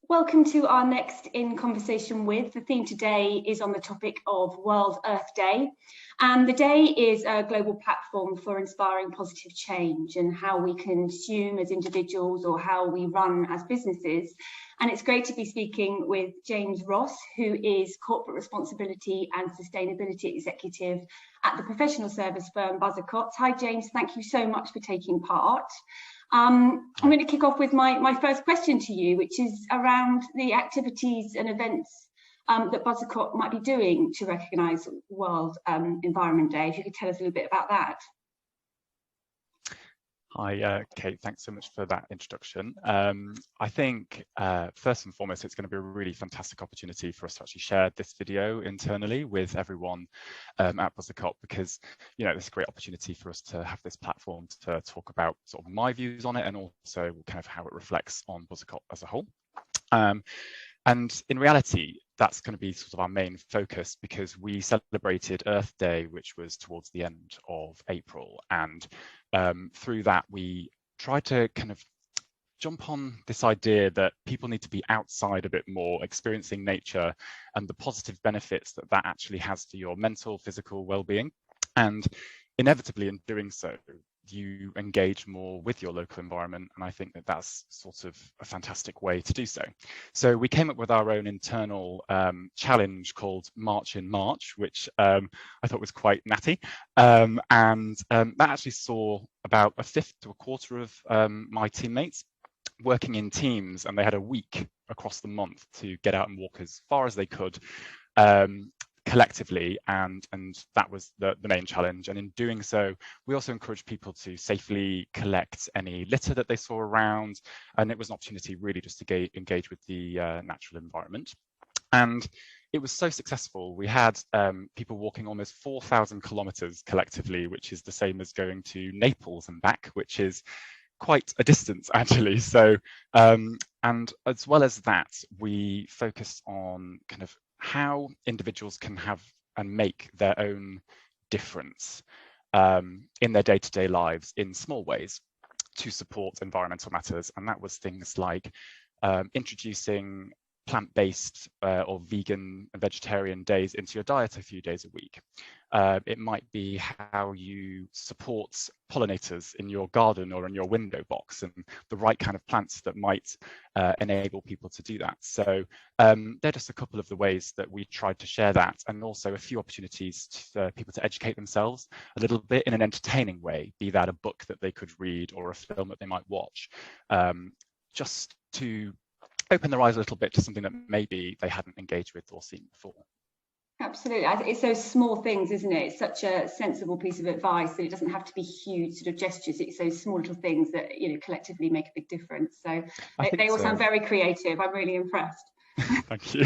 Welcome to our next In Conversation With. The theme today is on the topic of World Earth Day. And the day is a global platform for inspiring positive change and how we consume as individuals or how we run as businesses. And it's great to be speaking with James Ross, who is Corporate Responsibility and Sustainability Executive at the professional service firm Buzzacott. Hi, James. Thank you so much for taking part. I'm going to kick off with my first question to you, which is around the activities and events that Buzzacott might be doing to recognise World Environment Day. If you could tell us a little bit about that. Hi, Kate, thanks so much for that introduction. I think first and foremost, it's going to be a really fantastic opportunity for us to actually share this video internally with everyone at Buzzacott, because, you know, it's a great opportunity for us to have this platform to talk about sort of my views on it and also kind of how it reflects on Buzzacott as a whole. And in reality, that's going to be sort of our main focus, because we celebrated Earth Day, which was towards the end of April. And through that, we tried to kind of jump on this idea that people need to be outside a bit more, experiencing nature and the positive benefits that that actually has for your mental, physical well-being. And inevitably, in doing so, you engage more with your local environment, and I think that that's sort of a fantastic way to do so. So we came up with our own internal challenge called March in March, which I thought was quite natty, and that actually saw about a fifth to a quarter of my teammates working in teams, and they had a week across the month to get out and walk as far as they could collectively, and that was the main challenge. And in doing so, we also encouraged people to safely collect any litter that they saw around, and it was an opportunity really just to engage with the natural environment. And it was so successful. We had people walking almost 4,000 kilometers collectively, which is the same as going to Naples and back, which is quite a distance actually. So and as well as that, we focused on kind of how individuals can have and make their own difference in their day-to-day lives in small ways to support environmental matters. And that was things like introducing plant-based or vegan and vegetarian days into your diet a few days a week. It might be how you support pollinators in your garden or in your window box, and the right kind of plants that might enable people to do that. So they're just a couple of the ways that we tried to share that, and also a few opportunities for people to educate themselves a little bit in an entertaining way, be that a book that they could read or a film that they might watch, just to open their eyes a little bit to something that maybe they hadn't engaged with or seen before. Absolutely. It's those small things, isn't it? It's such a sensible piece of advice that it doesn't have to be huge sort of gestures. It's those small little things that, you know, collectively make a big difference. So they all sound very creative. I'm really impressed. Thank you.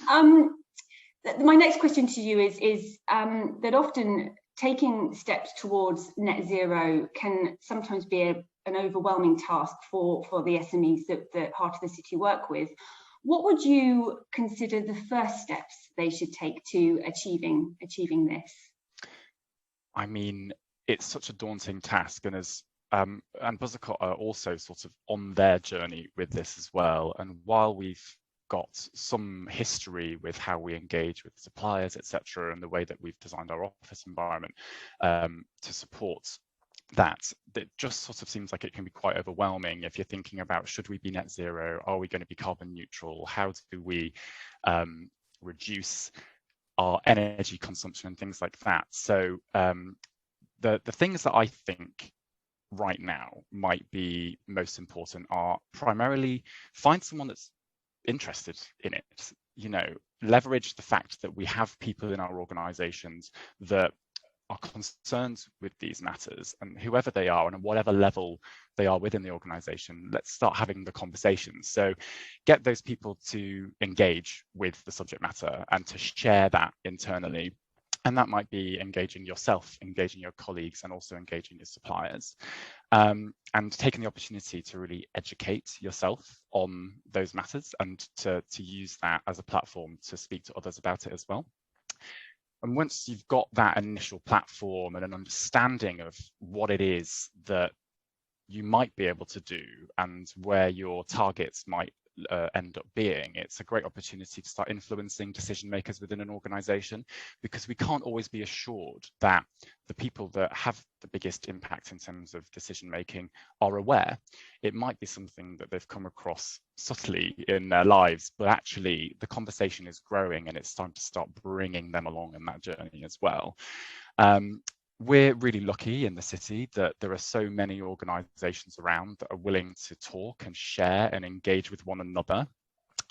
My next question to you is that often taking steps towards net zero can sometimes be an overwhelming task for the SMEs that Heart of the City work with. What would you consider the first steps they should take to achieving this? I mean, it's such a daunting task, and and Buzzacott are also sort of on their journey with this as well. And while we've got some history with how we engage with suppliers, etc., and the way that we've designed our office environment to support that, it just sort of seems like it can be quite overwhelming if you're thinking about, should we be net zero? Are we going to be carbon neutral? How do we reduce our energy consumption and things like that? So the things that I think right now might be most important are primarily find someone that's interested in it. You know, leverage the fact that we have people in our organizations that are concerned with these matters, and whoever they are and at whatever level they are within the organization, let's start having the conversations. So get those people to engage with the subject matter and to share that internally. And that might be engaging yourself, engaging your colleagues, and also engaging your suppliers. And taking the opportunity to really educate yourself on those matters and to use that as a platform to speak to others about it as well. And once you've got that initial platform and an understanding of what it is that you might be able to do and where your targets might end up being. It's a great opportunity to start influencing decision makers within an organization, because we can't always be assured that the people that have the biggest impact in terms of decision making are aware. It might be something that they've come across subtly in their lives, but actually the conversation is growing and it's time to start bringing them along in that journey as well. We're really lucky in the city that there are so many organizations around that are willing to talk and share and engage with one another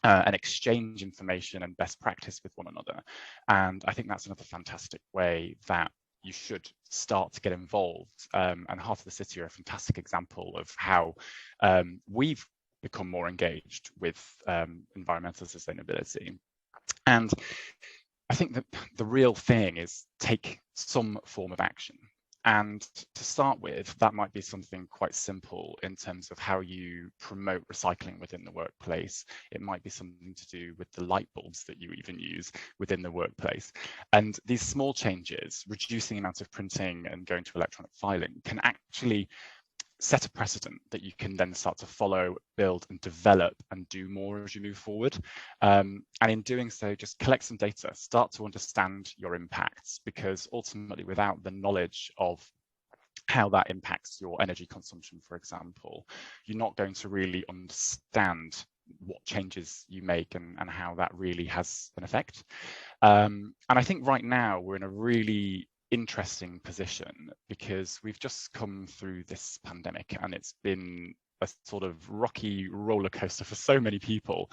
and exchange information and best practice with one another. And I think that's another fantastic way that you should start to get involved. And Heart of the City are a fantastic example of how we've become more engaged with environmental sustainability. And I think that the real thing is take some form of action. And to start with, that might be something quite simple in terms of how you promote recycling within the workplace. It might be something to do with the light bulbs that you even use within the workplace. And these small changes, reducing the amount of printing and going to electronic filing, can actually set a precedent that you can then start to follow, build and develop and do more as you move forward. And in doing so, just collect some data, start to understand your impacts, because ultimately without the knowledge of how that impacts your energy consumption, for example, you're not going to really understand what changes you make and how that really has an effect. And I think right now we're in a really interesting position, because we've just come through this pandemic and it's been a sort of rocky roller coaster for so many people,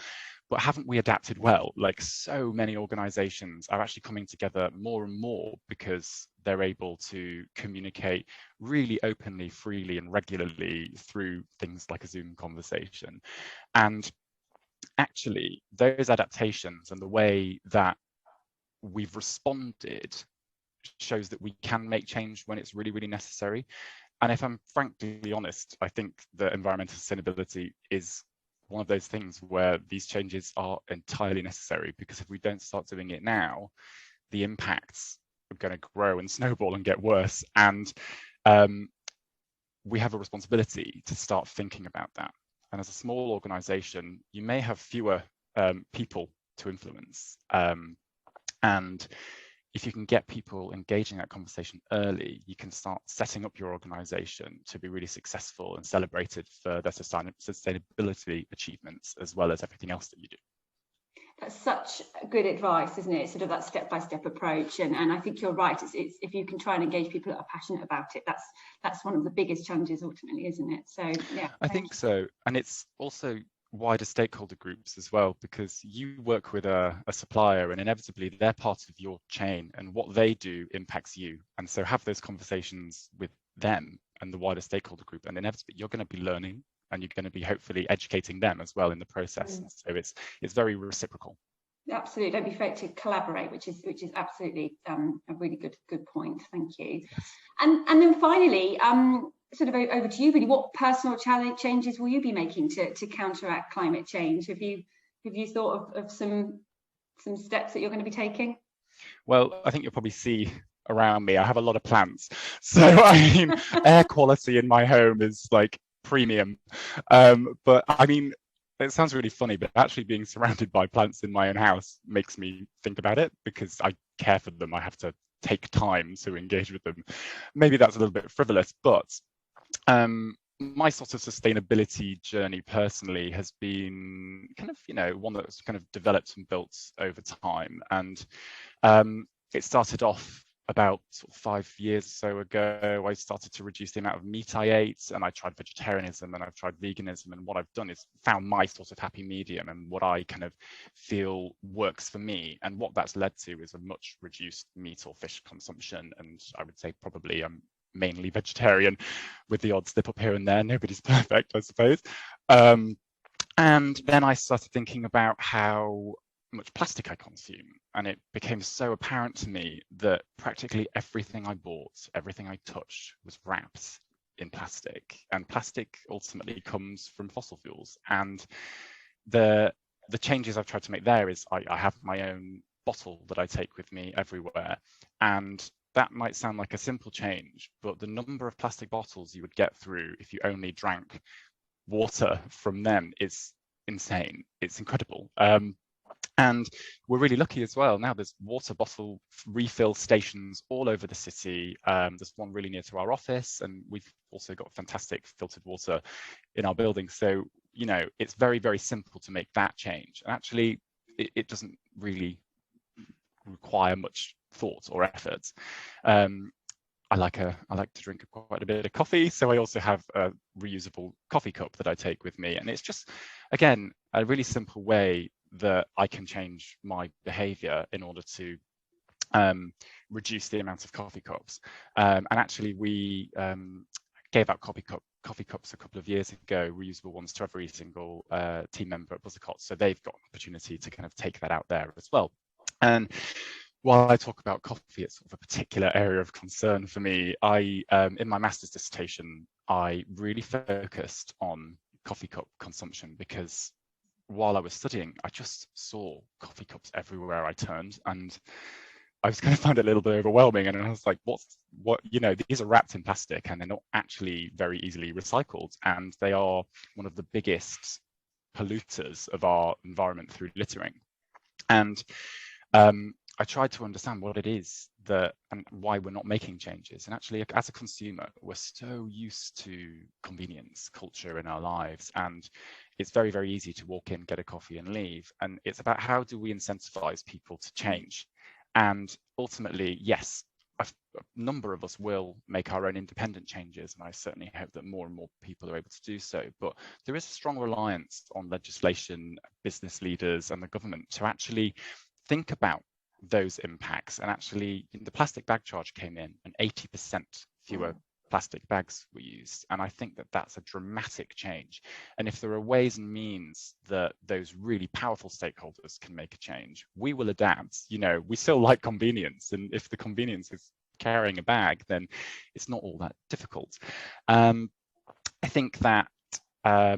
but haven't we adapted well? Like, so many organizations are actually coming together more and more because they're able to communicate really openly, freely and regularly through things like a Zoom conversation. And actually those adaptations and the way that we've responded shows that we can make change when it's really, really necessary. And if I'm frankly honest, I think that environmental sustainability is one of those things where these changes are entirely necessary, because if we don't start doing it now, the impacts are going to grow and snowball and get worse. And we have a responsibility to start thinking about that. And as a small organization, you may have fewer people to influence. And if you can get people engaging that conversation early, you can start setting up your organization to be really successful and celebrated for their sustainability achievements, as well as everything else that you do. That's such good advice, isn't it? Sort of that step-by-step approach. And I think you're right. It's if you can try and engage people that are passionate about it, that's one of the biggest challenges ultimately, isn't it? So yeah. I think so. And it's also wider stakeholder groups as well, because you work with a supplier and inevitably they're part of your chain and what they do impacts you. And so have those conversations with them and the wider stakeholder group, and inevitably you're going to be learning and you're going to be hopefully educating them as well in the process. And so it's very reciprocal. Absolutely, don't be afraid to collaborate, which is absolutely a really good point. Thank you. Yes. And then finally, sort of over to you, really. What personal changes will you be making to counteract climate change? Have you thought of some steps that you're going to be taking? Well, I think you'll probably see around me, I have a lot of plants. So I mean, air quality in my home is like premium. But I mean, it sounds really funny, but actually being surrounded by plants in my own house makes me think about it, because I care for them. I have to take time to engage with them. Maybe that's a little bit frivolous, but my sort of sustainability journey personally has been kind of, one that's kind of developed and built over time. And it started off about sort of 5 years or so ago. I started to reduce the amount of meat I ate, and I tried vegetarianism and I've tried veganism. And what I've done is found my sort of happy medium and what I kind of feel works for me. And what that's led to is a much reduced meat or fish consumption. And I would say probably I'm mainly vegetarian, with the odd slip up here and there. Nobody's perfect, I suppose. And then I started thinking about how much plastic I consume, and it became so apparent to me that practically everything I bought, everything I touched, was wrapped in plastic, and plastic ultimately comes from fossil fuels. And the changes I've tried to make there is I have my own bottle that I take with me everywhere, and that might sound like a simple change, but the number of plastic bottles you would get through if you only drank water from them is insane. It's incredible. And we're really lucky as well. Now there's water bottle refill stations all over the city. There's one really near to our office, and we've also got fantastic filtered water in our building. So, you know, it's very, very simple to make that change. And actually, it doesn't really require much thought or effort. I like to drink quite a bit of coffee, so I also have a reusable coffee cup that I take with me, and it's just, again, a really simple way that I can change my behavior in order to reduce the amount of coffee cups. And actually, we gave out coffee cups a couple of years ago, reusable ones, to every single team member at Buzzacott, so they've got an opportunity to kind of take that out there as well. And while I talk about coffee, it's sort of a particular area of concern for me. In my master's dissertation, I really focused on coffee cup consumption, because while I was studying, I just saw coffee cups everywhere I turned, and I was kind of found it a little bit overwhelming. And I was like, you know, these are wrapped in plastic and they're not actually very easily recycled, and they are one of the biggest polluters of our environment through littering. And I tried to understand what it is and why we're not making changes. And actually, as a consumer, we're so used to convenience culture in our lives, and it's very, very easy to walk in, get a coffee and leave. And it's about, how do we incentivize people to change? And ultimately, yes, a number of us will make our own independent changes, and I certainly hope that more and more people are able to do so. But there is a strong reliance on legislation, business leaders and the government to actually think about those impacts. And actually, the plastic bag charge came in and 80% fewer plastic bags were used. And I think that that's a dramatic change. And if there are ways and means that those really powerful stakeholders can make a change, we will adapt. You know, we still like convenience, and if the convenience is carrying a bag, then it's not all that difficult. I think that there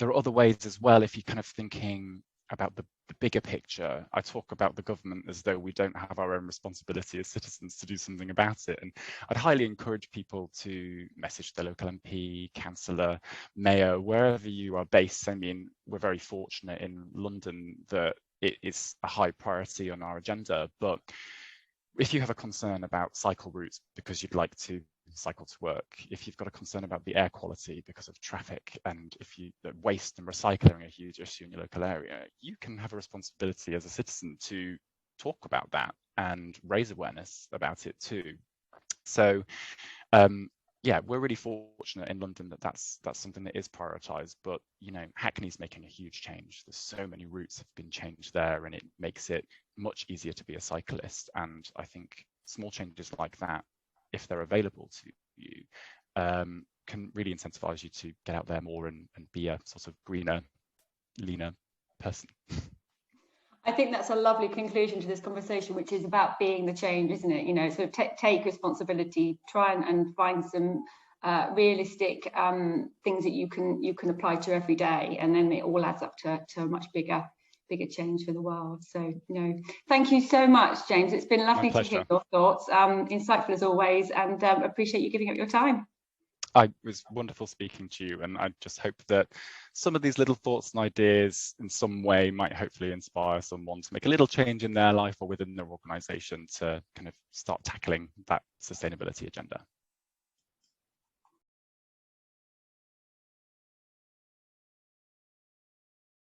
are other ways as well. If you're kind of thinking about the bigger picture, I talk about the government as though we don't have our own responsibility as citizens to do something about it. And I'd highly encourage people to message their local MP, councillor, mayor, wherever you are based. I mean, we're very fortunate in London that it is a high priority on our agenda. But if you have a concern about cycle routes because you'd like to cycle to work, if you've got a concern about the air quality because of traffic, and if waste and recycling are a huge issue in your local area, you can have a responsibility as a citizen to talk about that and raise awareness about it too. So yeah, we're really fortunate in London that that's something that is prioritized. But you know, Hackney's making a huge change. There's so many routes have been changed there, and it makes it much easier to be a cyclist. And I think small changes like that, if they're available to you, can really incentivize you to get out there more and be a sort of greener, leaner person. I think that's a lovely conclusion to this conversation, which is about being the change, isn't it? You know, sort of take responsibility, try and find some realistic things that you can apply to every day, and then it all adds up to a much bigger change for the world. So, you know, thank you so much, James. It's been lovely to hear your thoughts, insightful as always, and appreciate you giving up your time. It was wonderful speaking to you, and I just hope that some of these little thoughts and ideas in some way might hopefully inspire someone to make a little change in their life or within their organisation to kind of start tackling that sustainability agenda.